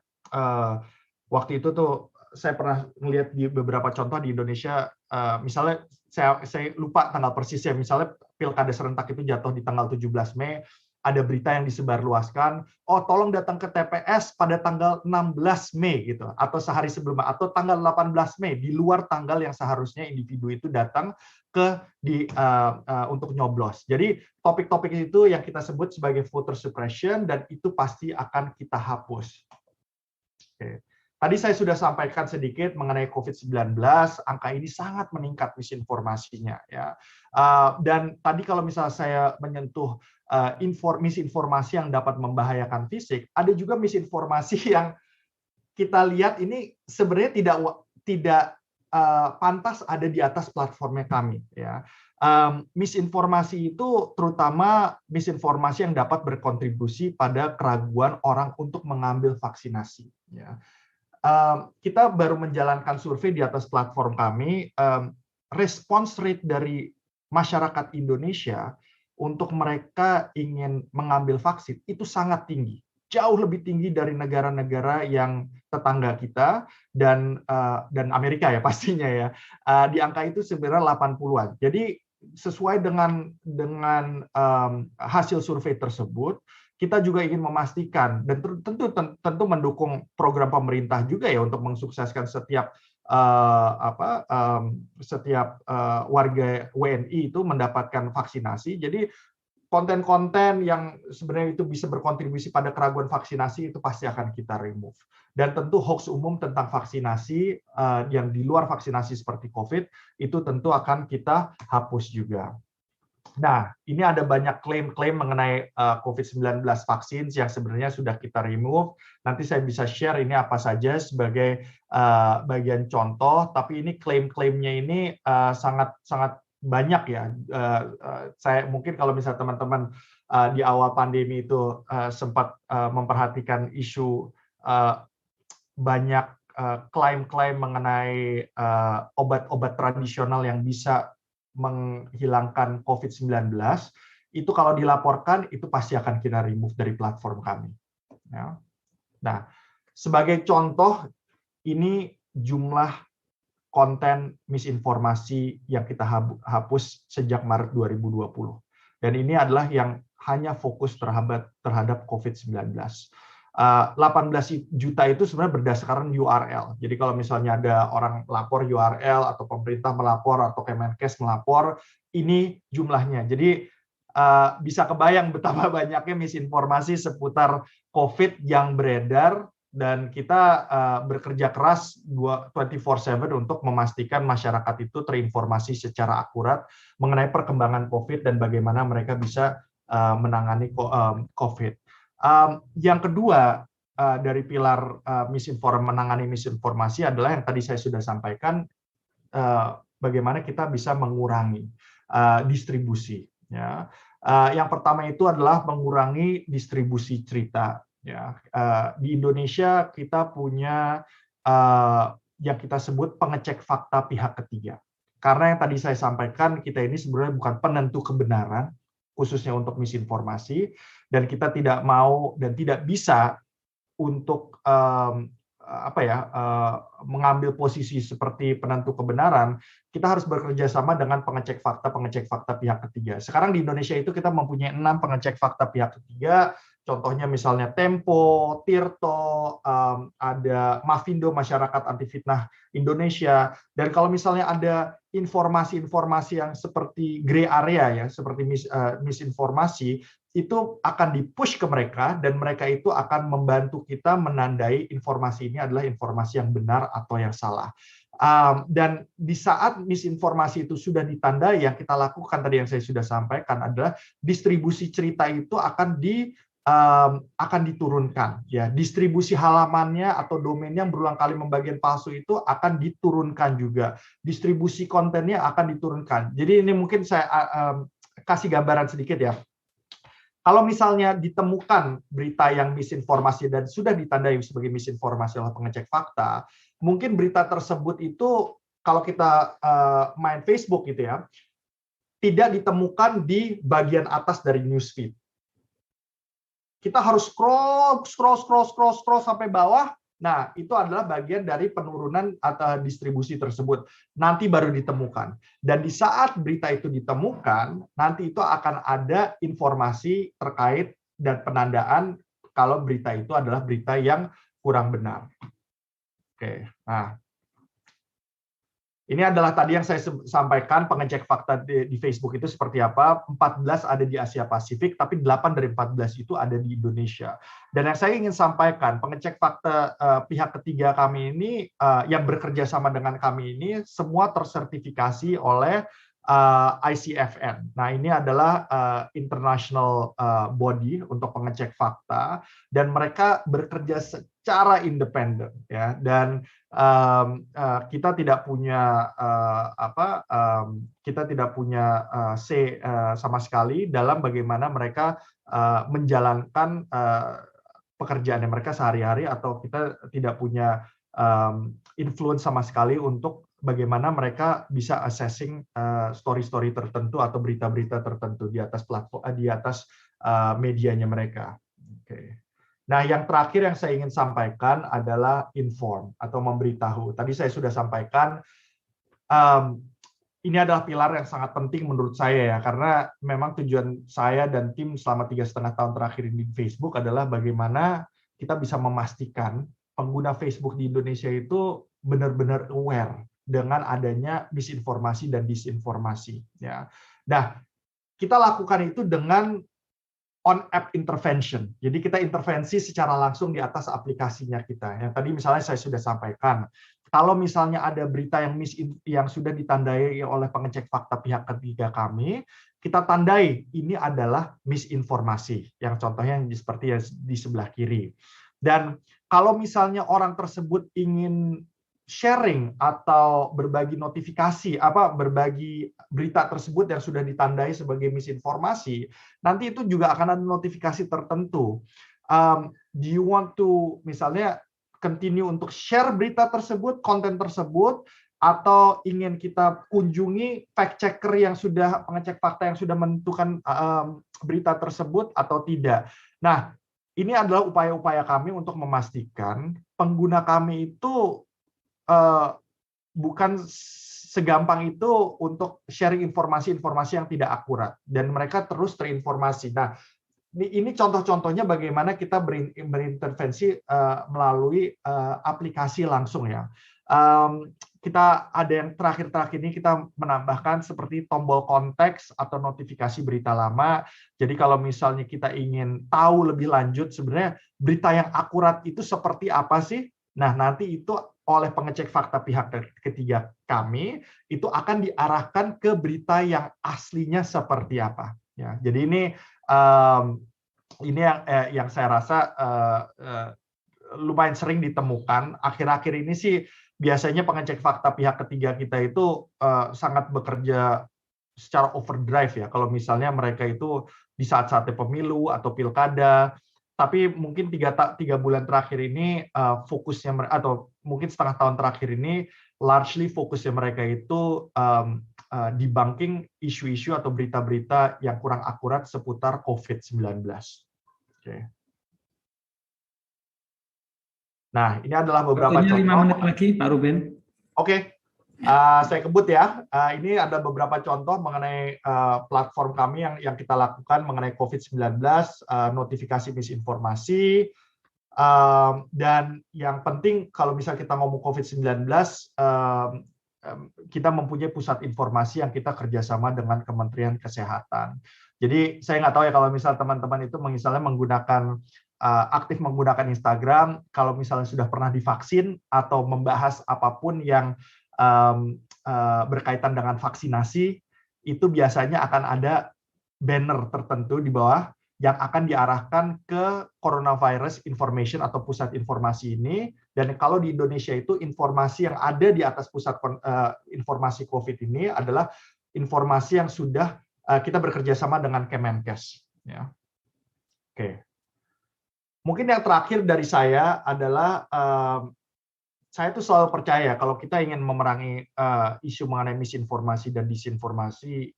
waktu itu tuh saya pernah melihat di beberapa contoh di Indonesia, misalnya saya lupa tanggal persisnya, misalnya pilkada serentak itu jatuh di tanggal 17 Mei, ada berita yang disebarluaskan, oh tolong datang ke TPS pada tanggal 16 Mei gitu, atau sehari sebelumnya, atau tanggal 18 Mei, di luar tanggal yang seharusnya individu itu datang untuk nyoblos. Jadi topik-topik itu yang kita sebut sebagai voter suppression, dan itu pasti akan kita hapus. Oke. Tadi saya sudah sampaikan sedikit mengenai COVID-19, angka ini sangat meningkat misinformasinya, ya. Dan tadi kalau misalnya saya menyentuh misinformasi yang dapat membahayakan fisik, ada juga misinformasi yang kita lihat ini sebenarnya tidak pantas ada di atas platformnya kami, ya. Misinformasi itu terutama misinformasi yang dapat berkontribusi pada keraguan orang untuk mengambil vaksinasi, ya. Kita baru menjalankan survei di atas platform kami, response rate dari masyarakat Indonesia untuk mereka ingin mengambil vaksin itu sangat tinggi, jauh lebih tinggi dari negara-negara yang tetangga kita dan Amerika ya pastinya ya. Di angka itu sebenarnya 80-an. Jadi sesuai dengan hasil survei tersebut, kita juga ingin memastikan dan tentu mendukung program pemerintah juga ya untuk mensukseskan setiap warga WNI itu mendapatkan vaksinasi. Jadi konten-konten yang sebenarnya itu bisa berkontribusi pada keraguan vaksinasi itu pasti akan kita remove. Dan tentu hoax umum tentang vaksinasi yang di luar vaksinasi seperti COVID itu tentu akan kita hapus juga. Nah, ini ada banyak klaim-klaim mengenai COVID-19 vaksin yang sebenarnya sudah kita remove. Nanti saya bisa share ini apa saja sebagai bagian contoh, tapi ini klaim-klaimnya ini sangat banyak ya. Saya mungkin kalau misalnya teman-teman di awal pandemi itu sempat memperhatikan isu banyak klaim-klaim mengenai obat-obat tradisional yang bisa menghilangkan COVID-19, itu kalau dilaporkan itu pasti akan kita remove dari platform kami. Ya. Nah, sebagai contoh, ini jumlah konten misinformasi yang kita hapus sejak Maret 2020. Dan ini adalah yang hanya fokus terhadap COVID-19. 18 juta itu sebenarnya berdasarkan URL. Jadi kalau misalnya ada orang lapor URL atau pemerintah melapor atau Kemenkes melapor, ini jumlahnya. Jadi bisa kebayang betapa banyaknya misinformasi seputar COVID yang beredar, dan kita bekerja keras 24/7 untuk memastikan masyarakat itu terinformasi secara akurat mengenai perkembangan COVID dan bagaimana mereka bisa menangani COVID. Yang kedua dari pilar menangani misinformasi adalah yang tadi saya sudah sampaikan, bagaimana kita bisa mengurangi distribusi. Ya. Yang pertama itu adalah mengurangi distribusi cerita. Ya. Di Indonesia kita punya yang kita sebut pengecek fakta pihak ketiga. Karena yang tadi saya sampaikan, kita ini sebenarnya bukan penentu kebenaran, khususnya untuk misinformasi, dan kita tidak mau dan tidak bisa untuk mengambil posisi seperti penentu kebenaran. Kita harus bekerja sama dengan pengecek fakta pihak ketiga. Sekarang di Indonesia itu kita mempunyai 6 pengecek fakta pihak ketiga. Contohnya misalnya Tempo, Tirto, ada Mafindo, Masyarakat Anti Fitnah Indonesia. Dan kalau misalnya ada informasi-informasi yang seperti gray area ya, seperti misinformasi, itu akan di-push ke mereka, dan mereka itu akan membantu kita menandai informasi ini adalah informasi yang benar atau yang salah. Dan di saat misinformasi itu sudah ditandai, yang kita lakukan tadi yang saya sudah sampaikan adalah distribusi cerita itu akan diturunkan. Ya, distribusi halamannya atau domainnya yang berulang kali membagian palsu itu akan diturunkan juga. Distribusi kontennya akan diturunkan. Jadi ini mungkin saya kasih gambaran sedikit ya. Kalau misalnya ditemukan berita yang misinformasi dan sudah ditandai sebagai misinformasi oleh pengecek fakta, mungkin berita tersebut itu kalau kita main Facebook gitu ya, tidak ditemukan di bagian atas dari newsfeed. Kita harus scroll sampai bawah Nah, itu adalah bagian dari penurunan atau distribusi tersebut. Nanti baru ditemukan. Dan di saat berita itu ditemukan, nanti itu akan ada informasi terkait dan penandaan kalau berita itu adalah berita yang kurang benar. Oke, nah. Ini adalah tadi yang saya sampaikan, pengecek fakta di Facebook itu seperti apa. 14 ada di Asia Pasifik, tapi 8 dari 14 itu ada di Indonesia. Dan yang saya ingin sampaikan, pengecek fakta pihak ketiga kami ini, yang bekerja sama dengan kami ini, semua tersertifikasi oleh ICFN. Nah, ini adalah international body untuk pengecek fakta, dan mereka bekerja secara independen, ya. Dan kita tidak punya say sama sekali dalam bagaimana mereka menjalankan pekerjaan mereka sehari-hari, atau kita tidak punya influence sama sekali untuk bagaimana mereka bisa assessing story-story tertentu atau berita-berita tertentu di atas platform, di atas medianya mereka. Oke. Nah, yang terakhir yang saya ingin sampaikan adalah inform atau memberitahu. Tadi saya sudah sampaikan, ini adalah pilar yang sangat penting menurut saya, ya, karena memang tujuan saya dan tim selama 3,5 tahun terakhir ini di Facebook adalah bagaimana kita bisa memastikan pengguna Facebook di Indonesia itu benar-benar aware dengan adanya misinformasi dan disinformasi. Ya. Nah, kita lakukan itu dengan on-app intervention. Jadi kita intervensi secara langsung di atas aplikasinya kita. Yang tadi misalnya saya sudah sampaikan, kalau misalnya ada berita yang sudah ditandai oleh pengecek fakta pihak ketiga kami, kita tandai ini adalah misinformasi. Yang contohnya seperti yang di sebelah kiri. Dan kalau misalnya orang tersebut ingin sharing atau berbagi notifikasi, berbagi berita tersebut yang sudah ditandai sebagai misinformasi, nanti itu juga akan ada notifikasi tertentu. Do you want to misalnya continue untuk share berita tersebut, konten tersebut, atau ingin kita kunjungi fact checker yang sudah pengecek fakta yang sudah menentukan berita tersebut atau tidak? Nah, ini adalah upaya-upaya kami untuk memastikan pengguna kami itu bukan segampang itu untuk sharing informasi-informasi yang tidak akurat, dan mereka terus terinformasi. Nah, ini contoh-contohnya bagaimana kita berintervensi melalui aplikasi langsung, ya. Kita ada yang terakhir ini kita menambahkan seperti tombol konteks atau notifikasi berita lama. Jadi kalau misalnya kita ingin tahu lebih lanjut sebenarnya berita yang akurat itu seperti apa sih? Nah, nanti itu oleh pengecek fakta pihak ketiga kami itu akan diarahkan ke berita yang aslinya seperti apa. Ya, jadi ini yang saya rasa lumayan sering ditemukan. Akhir-akhir ini sih biasanya pengecek fakta pihak ketiga kita itu sangat bekerja secara overdrive, ya. Kalau misalnya mereka itu di saat-saatnya pemilu atau pilkada. Tapi mungkin 3 bulan terakhir ini fokusnya, atau mungkin setengah tahun terakhir ini, largely fokusnya mereka itu debunking isu-isu atau berita-berita yang kurang akurat seputar COVID-19. Oke. Nah, ini adalah beberapa contoh. 5 menit lagi, Pak Ruben. Oke. Saya kebut, ya. Ini ada beberapa contoh mengenai platform kami yang kita lakukan mengenai COVID-19, notifikasi misinformasi, dan yang penting kalau misalnya kita ngomong COVID-19, kita mempunyai pusat informasi yang kita kerjasama dengan Kementerian Kesehatan. Jadi saya nggak tahu, ya, kalau misal teman-teman itu misalnya aktif menggunakan Instagram, kalau misalnya sudah pernah divaksin atau membahas apapun yang berkaitan dengan vaksinasi, itu biasanya akan ada banner tertentu di bawah yang akan diarahkan ke coronavirus information atau pusat informasi ini. Dan kalau di Indonesia itu informasi yang ada di atas pusat informasi COVID ini adalah informasi yang sudah kita bekerja sama dengan Kemenkes. Ya. Oke. Mungkin yang terakhir dari saya adalah saya tuh selalu percaya kalau kita ingin memerangi isu mengenai misinformasi dan disinformasi,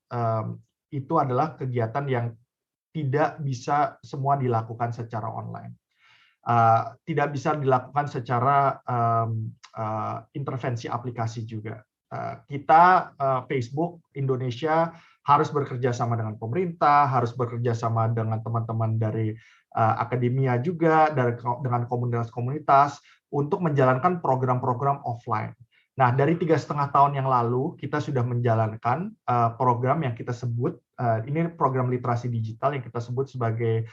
itu adalah kegiatan yang tidak bisa semua dilakukan secara online. tidak bisa dilakukan secara intervensi aplikasi juga. Kita Facebook Indonesia harus bekerja sama dengan pemerintah, harus bekerja sama dengan teman-teman dari akademia juga, dengan komunitas-komunitas untuk menjalankan program-program offline. Nah, dari 3,5 tahun yang lalu, kita sudah menjalankan program yang kita sebut, ini program literasi digital yang kita sebut sebagai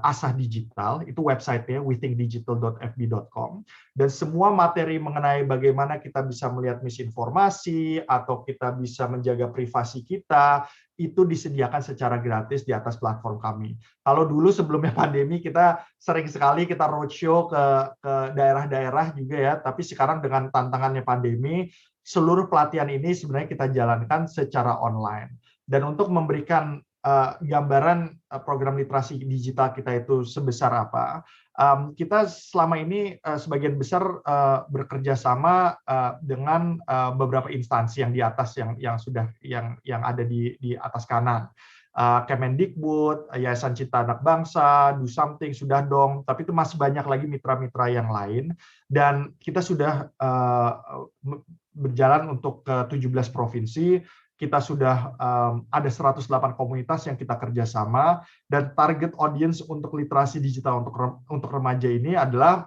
Asah Digital, itu website-nya withinkdigital.fb.com, dan semua materi mengenai bagaimana kita bisa melihat misinformasi, atau kita bisa menjaga privasi kita, itu disediakan secara gratis di atas platform kami. Kalau dulu sebelumnya pandemi, kita sering sekali kita roadshow ke daerah-daerah juga ya, tapi sekarang dengan tantangannya pandemi, seluruh pelatihan ini sebenarnya kita jalankan secara online. Dan untuk memberikan gambaran program literasi digital kita itu sebesar apa, kita selama ini sebagian besar bekerja sama dengan beberapa instansi yang di atas yang ada di atas kanan. Kemendikbud, Yayasan Cipta Anak Bangsa, Do Something, sudah dong, tapi itu masih banyak lagi mitra-mitra yang lain, dan kita sudah berjalan untuk ke 17 provinsi. Kita sudah ada 108 komunitas yang kita kerjasama, dan target audience untuk literasi digital untuk remaja ini adalah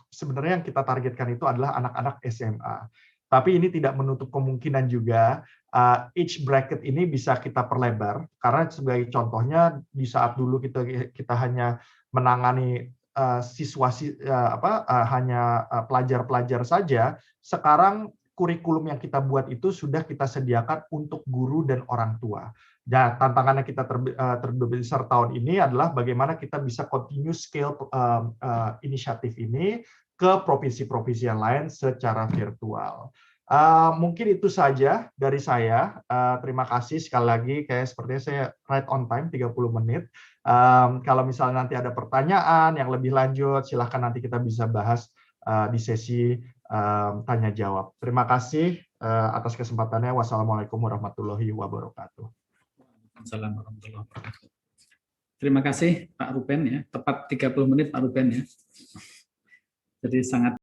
sebenarnya yang kita targetkan itu adalah anak-anak SMA. Tapi ini tidak menutup kemungkinan juga age bracket ini bisa kita perlebar, karena sebagai contohnya di saat dulu kita hanya menangani hanya pelajar-pelajar saja, sekarang kurikulum yang kita buat itu sudah kita sediakan untuk guru dan orang tua. Dan tantangannya kita terbesar tahun ini adalah bagaimana kita bisa continue scale inisiatif ini ke provinsi-provinsi yang lain secara virtual. Mungkin itu saja dari saya. Terima kasih sekali lagi. Kayak sepertinya saya right on time 30 menit. Kalau misalnya nanti ada pertanyaan yang lebih lanjut, silahkan nanti kita bisa bahas di sesi tanya jawab. Terima kasih atas kesempatannya. Wassalamualaikum warahmatullahi wabarakatuh. Assalamualaikum warahmatullahi wabarakatuh. Terima kasih Pak Ruben ya. Tepat 30 menit Pak Ruben ya. Jadi sangat